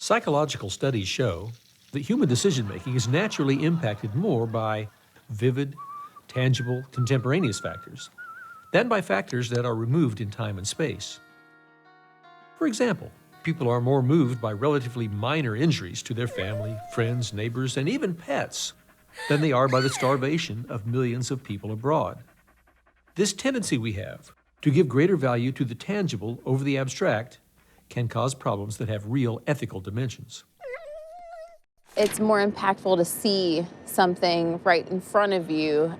Psychological studies show that human decision-making is naturally impacted more by vivid, tangible, contemporaneous factors than by factors that are removed in time and space. For example, people are more moved by relatively minor injuries to their family, friends, neighbors, and even pets than they are by the starvation of millions of people abroad. This tendency we have to give greater value to the tangible over the abstract can cause problems that have real ethical dimensions. It's more impactful to see something right in front of you.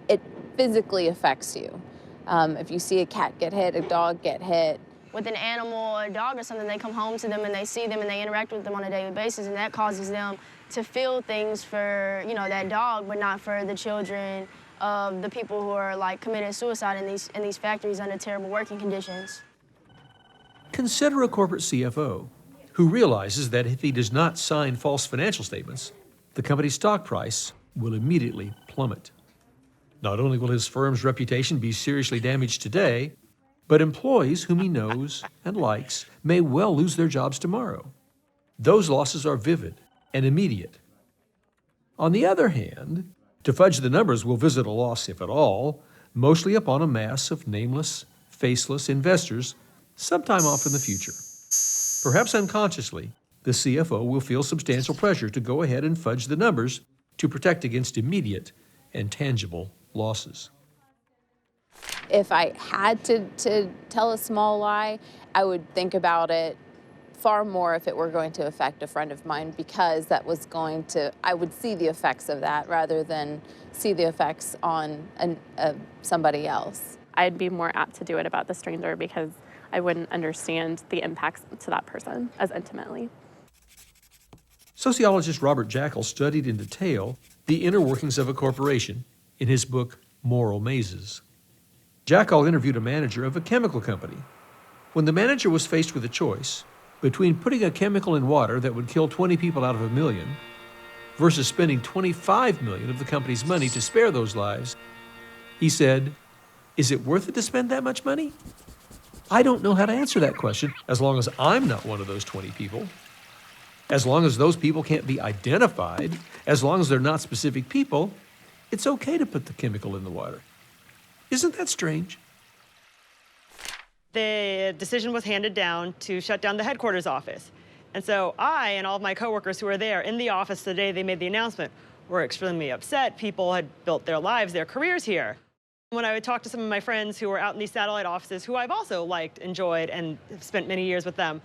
It physically affects you. If you see a cat get hit, a dog get hit. With an animal, a dog or something, they come home to them and they see them and they interact with them on a daily basis, and that causes them to feel things for, that dog, but not for the children of the people who are like committing suicide in these factories under terrible working conditions. Consider a corporate CFO who realizes that if he does not sign false financial statements, the company's stock price will immediately plummet. Not only will his firm's reputation be seriously damaged today, but employees whom he knows and likes may well lose their jobs tomorrow. Those losses are vivid and immediate. On the other hand, to fudge the numbers will visit a loss, if at all, mostly upon a mass of nameless, faceless investors sometime off in the future. Perhaps unconsciously, the CFO will feel substantial pressure to go ahead and fudge the numbers to protect against immediate and tangible losses. If I had to tell a small lie, I would think about it far more if it were going to affect a friend of mine, because I would see the effects of that rather than see the effects on somebody else. I'd be more apt to do it about the stranger because I wouldn't understand the impacts to that person as intimately. Sociologist Robert Jackal studied in detail the inner workings of a corporation in his book, Moral Mazes. Jackal interviewed a manager of a chemical company. When the manager was faced with a choice between putting a chemical in water that would kill 20 people out of a million versus spending $25 million of the company's money to spare those lives, he said, "Is it worth it to spend that much money? I don't know how to answer that question as long as I'm not one of those 20 people. As long as those people can't be identified, as long as they're not specific people, it's okay to put the chemical in the water." Isn't that strange? The decision was handed down to shut down the headquarters office. And so I and all of my coworkers who were there in the office the day they made the announcement were extremely upset. People had built their lives, their careers here. When I would talk to some of my friends who were out in these satellite offices, who I've also liked, enjoyed, and have spent many years with them,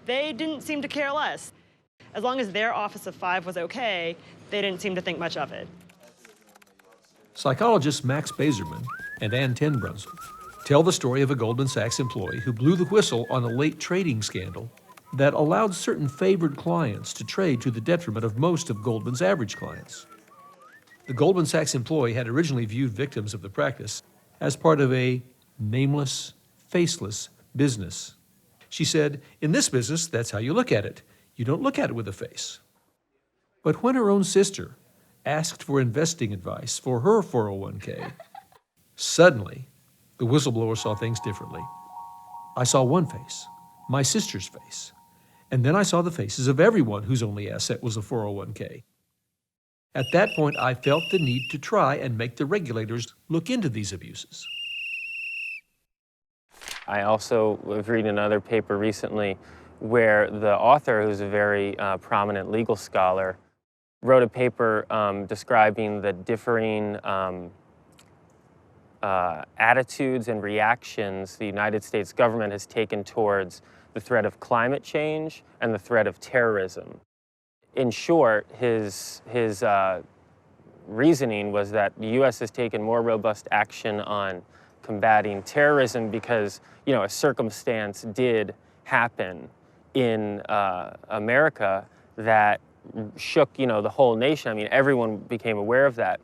they didn't seem to care less. As long as their office of 5 was okay, they didn't seem to think much of it. Psychologists Max Bazerman and Ann Tenbrunzel tell the story of a Goldman Sachs employee who blew the whistle on a late trading scandal that allowed certain favored clients to trade to the detriment of most of Goldman's average clients. The Goldman Sachs employee had originally viewed victims of the practice as part of a nameless, faceless business. She said, "In this business, that's how you look at it. You don't look at it with a face." But when her own sister asked for investing advice for her 401k, suddenly, the whistleblower saw things differently. "I saw one face, my sister's face, and then I saw the faces of everyone whose only asset was a 401k. At that point, I felt the need to try and make the regulators look into these abuses." I also was reading another paper recently where the author, who's a very prominent legal scholar, wrote a paper describing the differing attitudes and reactions the United States government has taken towards the threat of climate change and the threat of terrorism. In short, his reasoning was that the U.S. has taken more robust action on combating terrorism because, a circumstance did happen in America that shook, the whole nation. I mean, everyone became aware of that.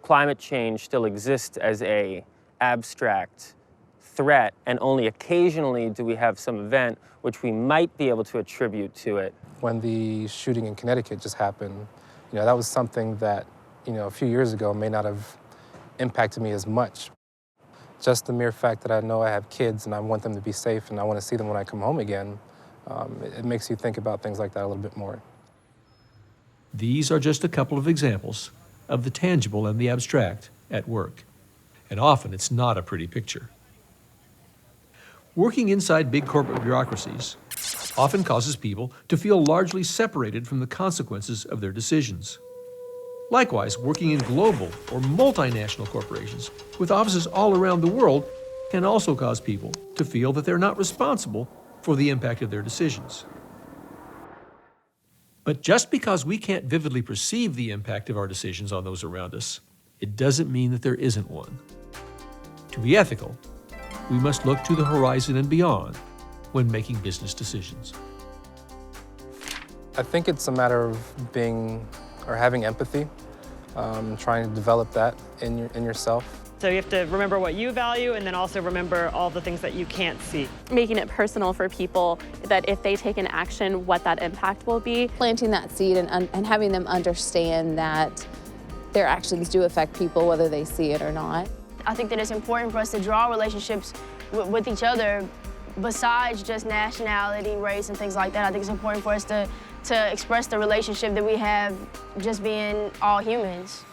Climate change still exists as a abstract threat, and only occasionally do we have some event which we might be able to attribute to it. When the shooting in Connecticut just happened, that was something that, a few years ago may not have impacted me as much. Just the mere fact that I know I have kids and I want them to be safe and I want to see them when I come home again, It makes you think about things like that a little bit more. These are just a couple of examples of the tangible and the abstract at work. And often it's not a pretty picture. Working inside big corporate bureaucracies often causes people to feel largely separated from the consequences of their decisions. Likewise, working in global or multinational corporations with offices all around the world can also cause people to feel that they're not responsible for the impact of their decisions. But just because we can't vividly perceive the impact of our decisions on those around us, it doesn't mean that there isn't one. To be ethical, we must look to the horizon and beyond when making business decisions. I think it's a matter of having empathy, trying to develop that in yourself. So you have to remember what you value and then also remember all the things that you can't see. Making it personal for people, that if they take an action, what that impact will be. Planting that seed and having them understand that their actions do affect people whether they see it or not. I think that it's important for us to draw relationships with each other besides just nationality, race, and things like that. I think it's important for us to express the relationship that we have just being all humans.